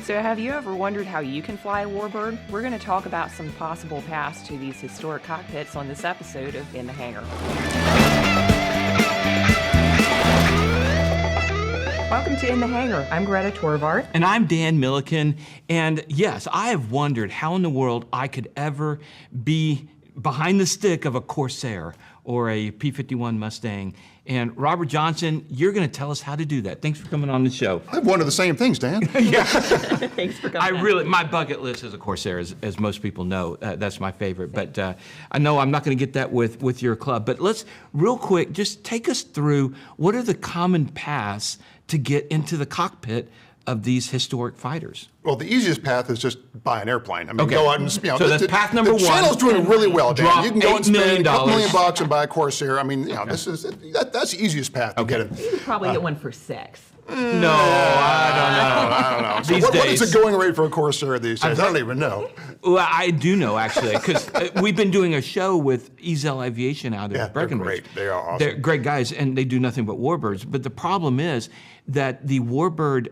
So have you ever wondered how you can fly a warbird? We're going to talk about some possible paths to these historic cockpits on this episode of In the Hangar. Welcome to In the Hangar. I'm Greta Torvart. And I'm Dan Milliken. And yes, I have wondered how in the world I could ever be behind the stick of a Corsair or a P-51 Mustang. And Robert Johnson, you're going to tell us how to do that. Thanks for coming on the show. I've wondered the same things, Dan. Yeah. Thanks for coming. My bucket list is a Corsair, as most people know. That's my favorite. But I know I'm not going to get that with your club. But let's, real quick, just take us through what are the common paths to get into the cockpit of these historic fighters? Well, the easiest path is just buy an airplane. I mean, Okay. go out and, So that's path number the one. channel's doing really well, Dan. Drop You can go and $8 million. spend a couple $1 million and buy a Corsair. I mean, that's the easiest path to get in. You could probably get one for sex. No, I I don't know. These So what days. is the going rate for a Corsair these days? I don't even know. Well, I do know, actually, because we've been doing a show with Ezel Aviation out Yeah, in they're Breckenridge. great. They are awesome. They're great guys, and they do nothing but warbirds. But the problem is that the warbird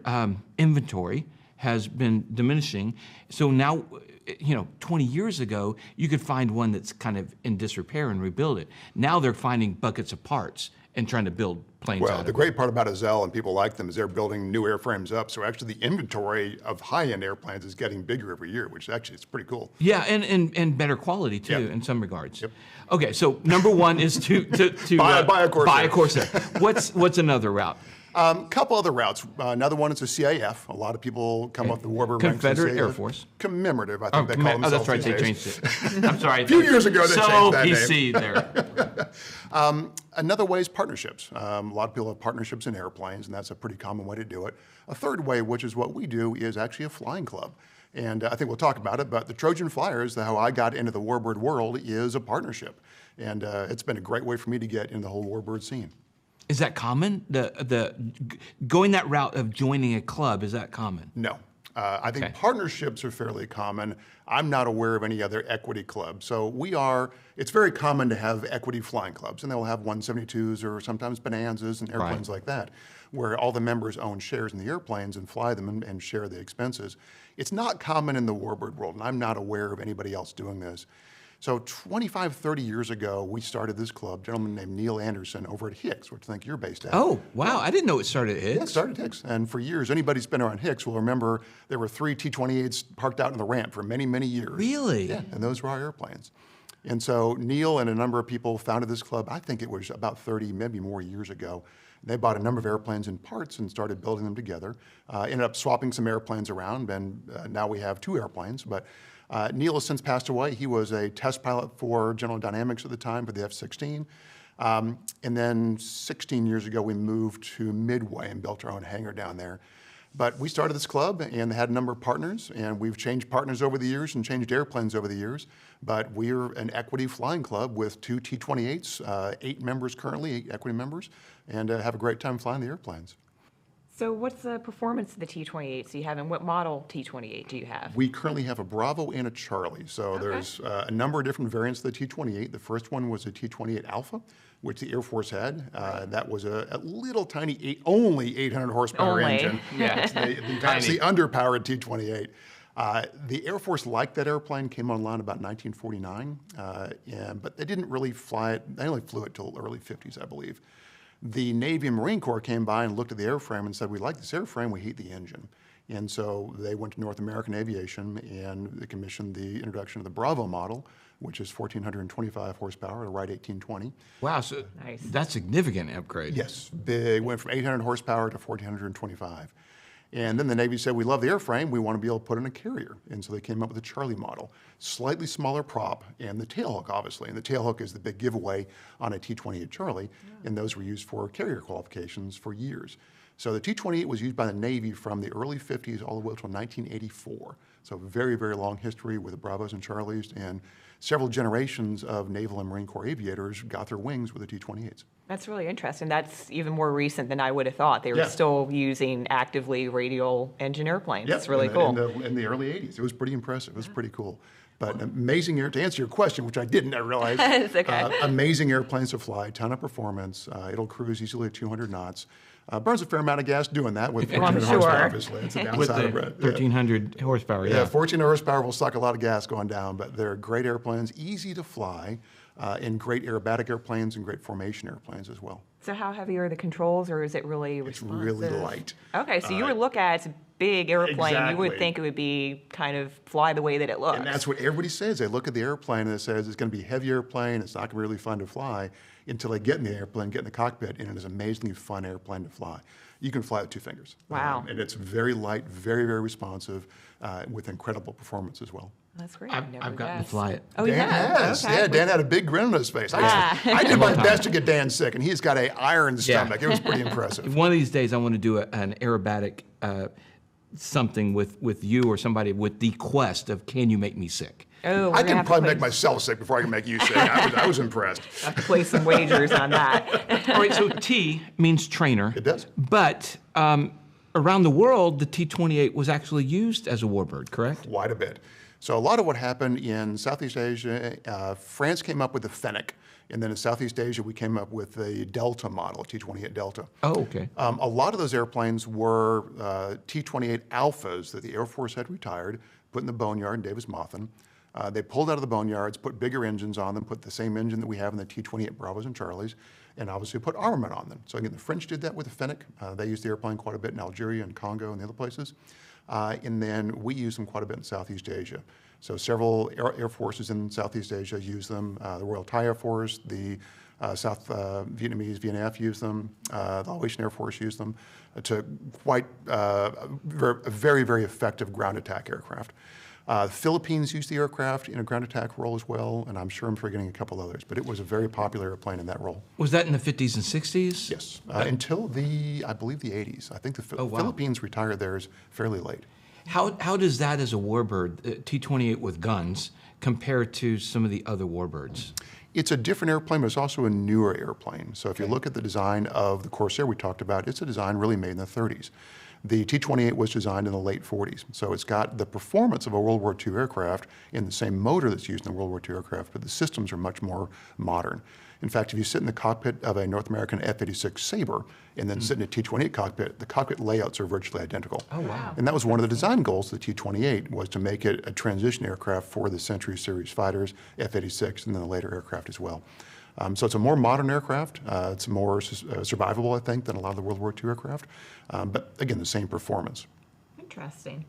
inventory has been diminishing. So now, 20 years ago, you could find one that's kind of in disrepair and rebuild it. Now they're finding buckets of parts and trying to build planes out Well, of the it. great part about Ezel and people like them is they're building new airframes up. So actually the inventory of high-end airplanes is getting bigger every year, which actually is pretty cool. Yeah, and better quality too, Yep. in some regards. Yep. Okay, so number one is to Buy a Corsair. Buy a Corsair. What's another route? Couple other routes. Another one is a CAF. A lot of people come up the warbird ranks. Confederate and Air CAF. Force. Commemorative, I think they call themselves. that's right, they these days. changed it. I'm sorry. A few years ago, they changed that PC there. Another way is partnerships. A lot of people have partnerships in airplanes, and that's a pretty common way to do it. A third way, which is what we do, is actually a flying club. And I think we'll talk about it, but the Trojan Flyers, how I got into the warbird world, is a partnership. And it's been a great way for me to get in the whole warbird scene. Is that common? The going that route of joining a club, is that common? No. I think partnerships are fairly common. I'm not aware of any other equity clubs. So it's very common to have equity flying clubs, and they'll have 172s or sometimes Bonanzas and airplanes like that, where all the members own shares in the airplanes and fly them and share the expenses. It's not common in the warbird world, and I'm not aware of anybody else doing this. So 25, 30 years ago, we started this club, a gentleman named Neil Anderson over at Hicks, which I think you're based at. Oh, wow. I didn't know it started at Hicks. Yeah, it started at Hicks. And for years, anybody who's been around Hicks will remember there were 3 T-28s parked out in the ramp for many, many years. Really? Yeah, and those were our airplanes. And so Neil and a number of people founded this club, I think it was about 30, maybe more years ago. They bought a number of airplanes and parts and started building them together. Ended up swapping some airplanes around, and now we have 2 airplanes. But Neil has since passed away. He was a test pilot for General Dynamics at the time for the F-16. And then 16 years ago, we moved to Midway and built our own hangar down there. But we started this club and had a number of partners, and we've changed partners over the years and changed airplanes over the years. But we're an equity flying club with 2 T-28s, 8 members currently, 8 equity members, and have a great time flying the airplanes. So what's the performance of the T-28s you have, and what model T-28 do you have? We currently have a Bravo and a Charlie. So there's a number of different variants of the T-28. The first one was a T-28 Alpha, which the Air Force had. That was a little tiny, only 800 horsepower engine. Yeah. That's the underpowered T-28. The Air Force liked that airplane, came online about 1949, but they didn't really fly it. They only flew it till early 50s, I believe. The Navy and Marine Corps came by and looked at the airframe and said, we like this airframe, we hate the engine. And so they went to North American Aviation and they commissioned the introduction of the Bravo model, which is 1,425 horsepower, a Wright 1820. Wow, so Nice. that's a significant upgrade. Yes, big, went from 800 horsepower to 1,425. And then the Navy said, we love the airframe, we want to be able to put in a carrier. And so they came up with the Charlie model. Slightly smaller prop and the tailhook, obviously. And the tailhook is the big giveaway on a T-28 Charlie. And those were used for carrier qualifications for years. So the T-28 was used by the Navy from the early 50s all the way until 1984. So very, very long history with the Bravos and Charlies, and several generations of Naval and Marine Corps aviators got their wings with the T-28s. That's really interesting. That's even more recent than I would have thought. They were Yeah. still using actively radial engine airplanes. Yeah, That's really in cool. In the early 80s. It was pretty impressive. It was pretty cool. But an amazing to answer your question, which I didn't realize. It's okay. Amazing airplanes to fly, ton of performance. It'll cruise easily at 200 knots. Burns a fair amount of gas doing that with 1,400 sure. horsepower, obviously. It's the With downside of the it. 1,300 horsepower, Yeah, yeah. 1,400 horsepower will suck a lot of gas going down, but they're great airplanes, easy to fly, and great aerobatic airplanes and great formation airplanes as well. So how heavy are the controls, or is it really It's responsive? really light. Okay, so you would look at it, it's a big airplane. You would Exactly. think it would be kind of fly the way that it looks. And that's what everybody says. They look at the airplane and it says it's going to be a heavy airplane. It's not going to be really fun to fly until they get in the airplane, get in the cockpit, and it is an amazingly fun airplane to fly. You can fly with 2 fingers. Wow. And it's very light, very, very responsive, with incredible performance as well. That's great. I've Never gotten to guessed. fly it. Oh, Dan yeah. has. Okay. Yeah, Dan had a big grin on his face. Ah. I did my best to get Dan sick, and he's got an iron Yeah. stomach. It was pretty impressive. One of these days, I want to do an aerobatic something with you or somebody with the quest of can you make me sick? Oh, we're I gonna can have to probably play- make myself sick before I can make you sick. I was impressed. have to play some wagers on that. All right, so T means trainer. It does. But around the world, the T-28 was actually used as a warbird, correct? Quite a bit. So a lot of what happened in Southeast Asia, France came up with the Fennec, and then in Southeast Asia we came up with the Delta model, T-28 Delta. Oh, okay. A lot of those airplanes were T-28 Alphas that the Air Force had retired, put in the boneyard in Davis-Monthan. They pulled out of the boneyards, put bigger engines on them, put the same engine that we have in the T-28 Bravos and Charlies, and obviously put armament on them. So again, the French did that with the Fennec. They used the airplane quite a bit in Algeria and Congo and the other places. And then we use them quite a bit in Southeast Asia. So several air forces in Southeast Asia use them. The Royal Thai Air Force, the South Vietnamese VNF use them. The Laotian Air Force use them to quite a very, very effective ground attack aircraft. The Philippines used the aircraft in a ground attack role as well, and I'm sure I'm forgetting a couple others, but it was a very popular airplane in that role. Was that in the 50s and 60s? Yes, until I believe the 80s. I think the Oh, wow. Philippines retired theirs fairly late. How does that as a warbird, T-28 with guns, compare to some of the other warbirds? It's a different airplane, but it's also a newer airplane. So if you look at the design of the Corsair we talked about, it's a design really made in the 30s. The T-28 was designed in the late 40s. So it's got the performance of a World War II aircraft in the same motor that's used in the World War II aircraft, but the systems are much more modern. In fact, if you sit in the cockpit of a North American F-86 Sabre and then sit in a T-28 cockpit, the cockpit layouts are virtually identical. Oh, wow. And that was one of the design goals of the T-28, was to make it a transition aircraft for the Century Series fighters, F-86, and then the later aircraft as well. So it's a more modern aircraft. It's more survivable, I think, than a lot of the World War II aircraft. But again, the same performance. Interesting.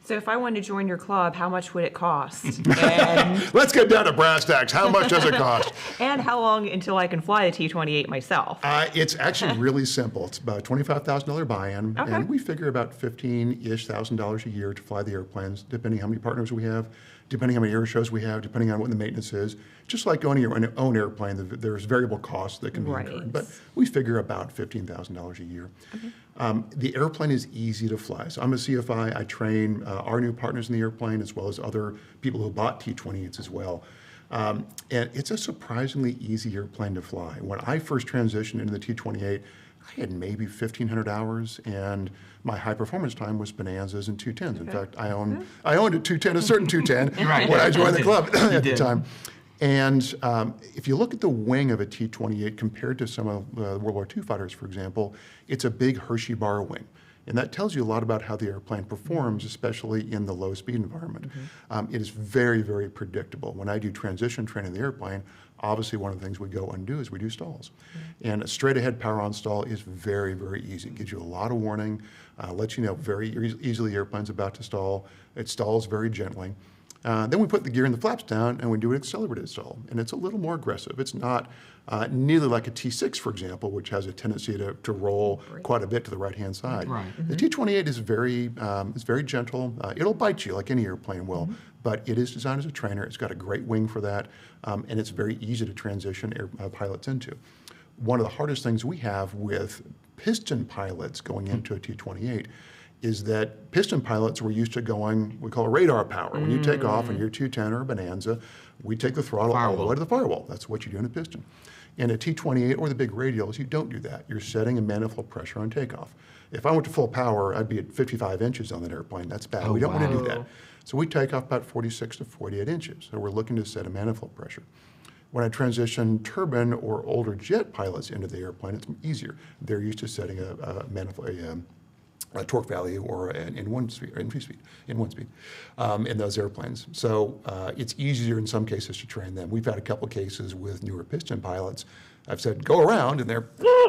So if I wanted to join your club, how much would it cost? And, Let's get down to brass tacks. How much does it cost? and how long until I can fly the T-28 myself? It's actually really simple. It's about a $25,000 buy-in, Okay. and we figure about $15,000 a year to fly the airplanes, depending how many partners we have, depending how many air shows we have, depending on what the maintenance is. Just like owning your own airplane, there's variable costs that can be Right. incurred, but we figure about $15,000 a year. The airplane is easy to fly. So I'm a CFI. I train our new partners in the airplane as well as other people who bought T-28s as well. And it's a surprisingly easy airplane to fly. When I first transitioned into the T-28, I had maybe 1,500 hours, and my high performance time was Bonanzas and 210s. In fact, I owned a 210, a certain 210, Right. when I joined the club at the did. time. And if you look at the wing of a T-28 compared to some of the World War II fighters, for example, it's a big Hershey bar wing. And that tells you a lot about how the airplane performs, especially in the low speed environment. It is very, very predictable. When I do transition training in the airplane, obviously one of the things we go and do is we do stalls. And a straight ahead power on stall is very, very easy. It gives you a lot of warning, lets you know very easily the airplane's about to stall. It stalls very gently. Then we put the gear and the flaps down and we do an accelerated stall. And it's a little more aggressive. It's not nearly like a T6, for example, which has a tendency to roll quite a bit to the right-hand side. Right. The T-28 is very gentle. It'll bite you like any airplane will, but it is designed as a trainer. It's got a great wing for that, and it's very easy to transition pilots into. One of the hardest things we have with piston pilots going into a T-28 is that piston pilots were used to going, we call it radar power. When you take off in your 210 or a Bonanza, we take the throttle all the way to the firewall. That's what you do in a piston. In a T-28 or the big radials, you don't do that. You're setting a manifold pressure on takeoff. If I went to full power, I'd be at 55 inches on that airplane. That's bad. Oh, We don't want to do wow. that. So we take off about 46 to 48 inches. So we're looking to set a manifold pressure. When I transition turbine or older jet pilots into the airplane, it's easier. They're used to setting a torque value or in one speed in those airplanes. So it's easier in some cases to train them. We've had a couple cases with newer piston pilots. I've said, go around, and they're,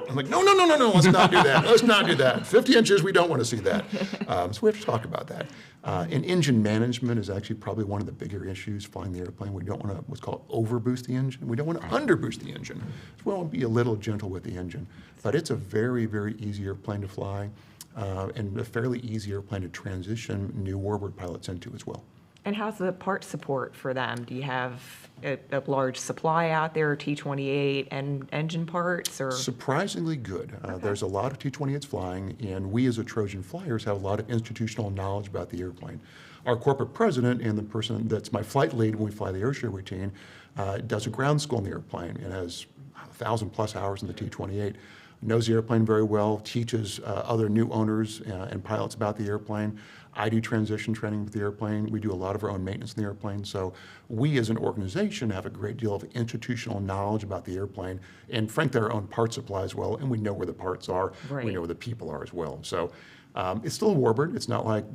I'm like, no, let's not do that. Let's not do that. 50 inches, we don't want to see that. So we have to talk about that. And engine management is actually probably one of the bigger issues flying the airplane. We don't want to what's called overboost the engine. We don't want to underboost the engine. So we want to be a little gentle with the engine. But it's a very, very easy airplane to fly. And a fairly easy airplane to transition new warbird pilots into as well. And how's the part support for them? Do you have a large supply out there, T-28 and engine parts? Or surprisingly good. There's a lot of T-28s flying, and we as a Trojan Flyers have a lot of institutional knowledge about the airplane. Our corporate president and the person that's my flight lead when we fly the airshow routine does a ground school in the airplane and has 1,000+ hours in the T-28. Knows the airplane very well, teaches other new owners and pilots about the airplane. I do transition training with the airplane. We do a lot of our own maintenance in the airplane. So we as an organization have a great deal of institutional knowledge about the airplane and frankly our own part supply as well. And we know where the parts are. Right. We know where the people are as well. So it's still a warbird. It's not like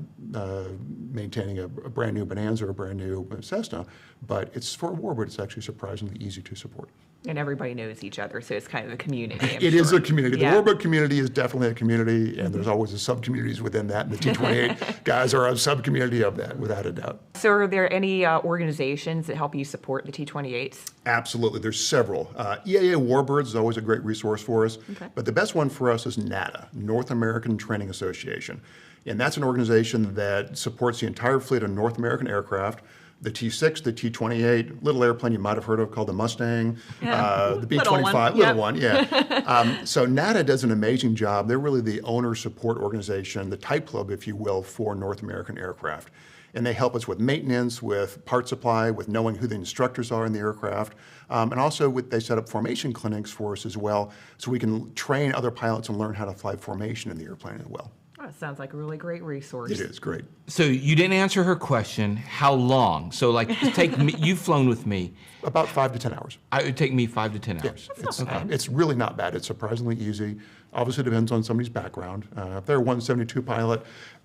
maintaining a brand new Bonanza or a brand new Cessna, but it's for a warbird. It's actually surprisingly easy to support. And everybody knows each other, so it's kind of a community. It is a community. Yeah. The warbird community is definitely a community, and there's always a sub-communities within that, and the T-28 guys are a sub-community of that, without a doubt. So are there any organizations that help you support the T-28s? Absolutely. There's several. EAA Warbirds is always a great resource for us, Okay. but the best one for us is NATA, North American Training Association. And that's an organization that supports the entire fleet of North American aircraft. The T-6, the T-28, little airplane you might have heard of called the Mustang, the B-25, little one, yeah. So NATA does an amazing job. They're really the owner support organization, the type club, if you will, for North American aircraft. And they help us with maintenance, with part supply, with knowing who the instructors are in the aircraft. And also they set up formation clinics for us as well, so we can train other pilots and learn how to fly formation in the airplane as well. That sounds like a really great resource. It is great. So you didn't answer her question, how long? So like take me, you've flown with me. About 5 to 10 hours. It would take me 5 to 10 hours. It's really not bad. It's surprisingly easy. Obviously, it depends on somebody's background. If they're a 172 pilot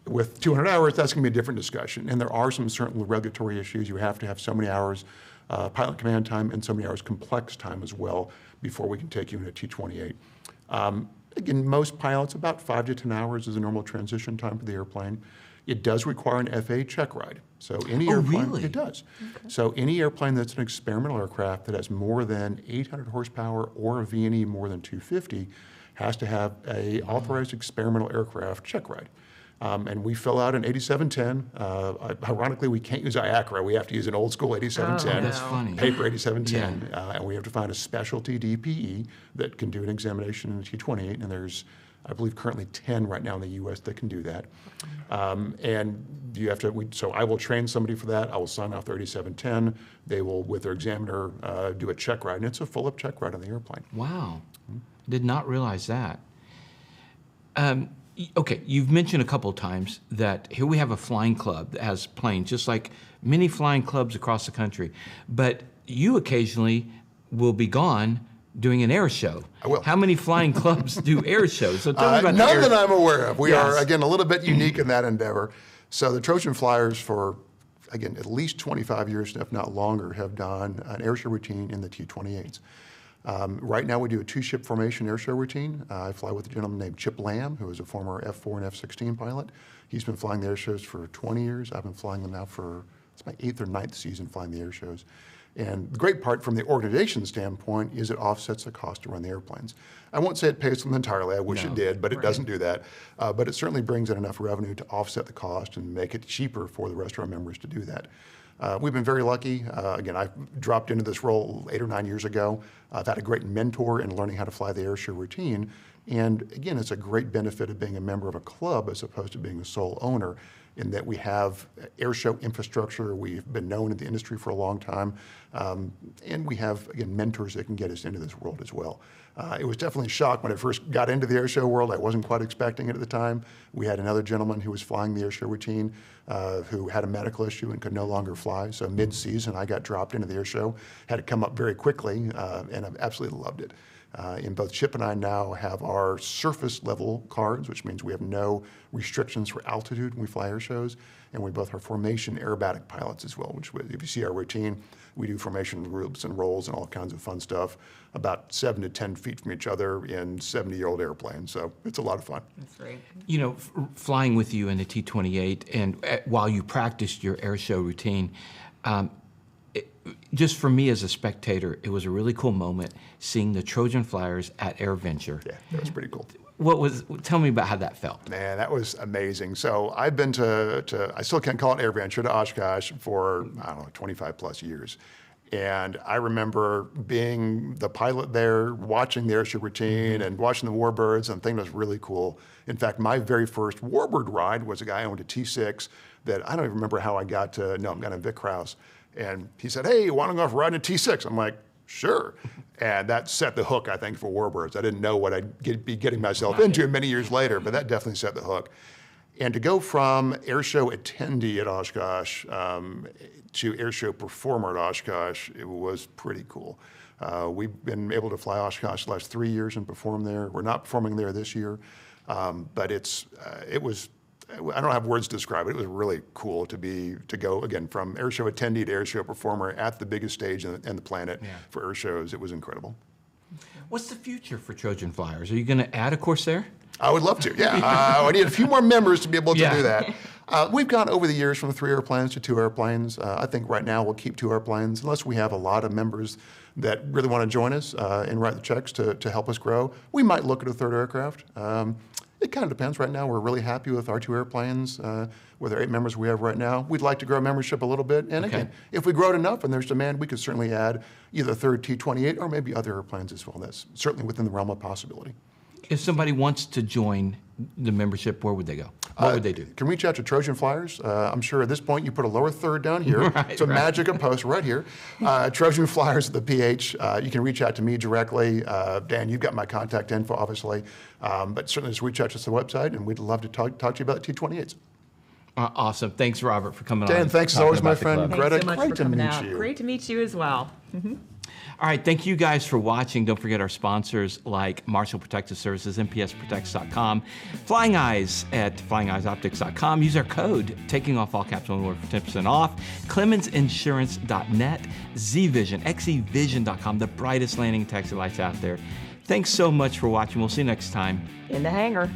with 200 hours, that's going to be a different discussion. And there are some certain regulatory issues. You have to have so many hours pilot command time and so many hours complex time as well before we can take you into T-28. Again, most pilots, about 5 to 10 hours is a normal transition time for the airplane. It does require an FAA check ride. So any airplane, really? it does. Okay. So any airplane that's an experimental aircraft that has more than 800 horsepower or a V&E more than 250 has to have a authorized experimental aircraft check ride. And we fill out an 8710. Ironically, we can't use IACRA. We have to use an old school 8710. Oh, that's funny. Paper 8710. Yeah. And we have to find a specialty DPE that can do an examination in the T-28. And there's, I believe, currently 10 right now in the U.S. that can do that. And you have to, so I will train somebody for that. I will sign off their 8710. They will, with their examiner, do a check ride. And it's a full-up check ride on the airplane. Wow. Did not realize that. Okay, you've mentioned a couple of times that here we have a flying club that has planes, just like many flying clubs across the country. But you occasionally will be gone doing an air show. I will. How many flying clubs do air shows? So tell me about none the that I'm aware of. We Yes. are, again, a little bit unique in that endeavor. So the Trojan Flyers for, again, at least 25 years, if not longer, have done an air show routine in the T-28s. Right now we do a 2-ship formation air show routine. I fly with a gentleman named Chip Lamb, who is a former F-4 and F-16 pilot. He's been flying the air shows for 20 years. I've been flying them now for, it's my 8th or 9th season flying the air shows. And the great part from the organization standpoint is it offsets the cost to run the airplanes. I won't say it pays them entirely, I wish it did, but it doesn't do that. But it certainly brings in enough revenue to offset the cost and make it cheaper for the rest of our members to do that. We've been very lucky. Again, I dropped into this role 8 or 9 years ago. I've had a great mentor in learning how to fly the air show routine. And again, it's a great benefit of being a member of a club as opposed to being a sole owner. in that we have air show infrastructure. We've been known in the industry for a long time. And we have, again, mentors that can get us into this world as well. It was definitely a shock when I first got into the air show world. I wasn't quite expecting it at the time. We had another gentleman who was flying the air show routine who had a medical issue and could no longer fly. So mid-season, I got dropped into the air show, had to come up very quickly, and I've absolutely loved it. And both Chip and I now have our surface level cards, which means we have no restrictions for altitude when we fly air shows. And we both are formation aerobatic pilots as well, which if you see our routine, we do formation groups and rolls and all kinds of fun stuff about 7 to 10 feet from each other in 70-year-old airplanes. So it's a lot of fun. That's great. You know, flying with you in the T-28 and while you practiced your air show routine, just for me as a spectator, it was a really cool moment seeing the Trojan Flyers at AirVenture. Yeah, that was pretty cool. Tell me about how that felt. Man, that was amazing. So I've been I still can't call it AirVenture, to Oshkosh for, 25 plus years. And I remember being the pilot there, watching the airshow routine and watching the warbirds, and the thing that was really cool. In fact, my very first warbird ride was a guy who owned a T6 that I don't even remember how I got to know him, got a Vic Krause. And he said, "Hey, you want to go off riding a T6? I'm like, "Sure." And that set the hook, I think, for warbirds. I didn't know what I'd be getting myself into many years later, but that definitely set the hook. And to go from airshow attendee at Oshkosh to airshow performer at Oshkosh, it was pretty cool. We've been able to fly Oshkosh the last 3 years and perform there. We're not performing there this year, but it was. I don't have words to describe it. It was really cool to go again from airshow attendee to airshow performer at the biggest stage in the planet for air shows. It was incredible. What's the future for Trojan Flyers? Are you going to add a course there? I would love to, yeah. I need a few more members to be able to do that. We've gone over the years from 3 airplanes to 2 airplanes. I think right now we'll keep 2 airplanes unless we have a lot of members that really want to join us and write the checks to help us grow. We might look at a 3rd aircraft. It kind of depends. Right now, we're really happy with our 2 airplanes, with our 8 members we have right now. We'd like to grow membership a little bit. And again, if we grow it enough and there's demand, we could certainly add either a 3rd T-28 or maybe other airplanes as well. That's certainly within the realm of possibility. If somebody wants to join the membership, where would they go? What would they do? Can reach out to Trojan Flyers. I'm sure at this point you put a lower third down here. Magic of post right here. Trojan Flyers at the PH. You can reach out to me directly. Dan, you've got my contact info, obviously. But certainly just reach out to us on the website, and we'd love to talk to you about T-28s. Awesome. Thanks, Robert, for coming on. Dan, thanks as always, my friend. Thanks Gretta, so much great for to coming meet out. you. Great to meet you as well. All right, thank you guys for watching. Don't forget our sponsors like Marshall Protective Services, MPSProtects.com, Flying Eyes at FlyingEyesOptics.com. Use our code, taking off all caps one word for 10% off, ClemensInsurance.net, ZVision, XEVision.com, the brightest landing taxi lights out there. Thanks so much for watching. We'll see you next time. In the hangar.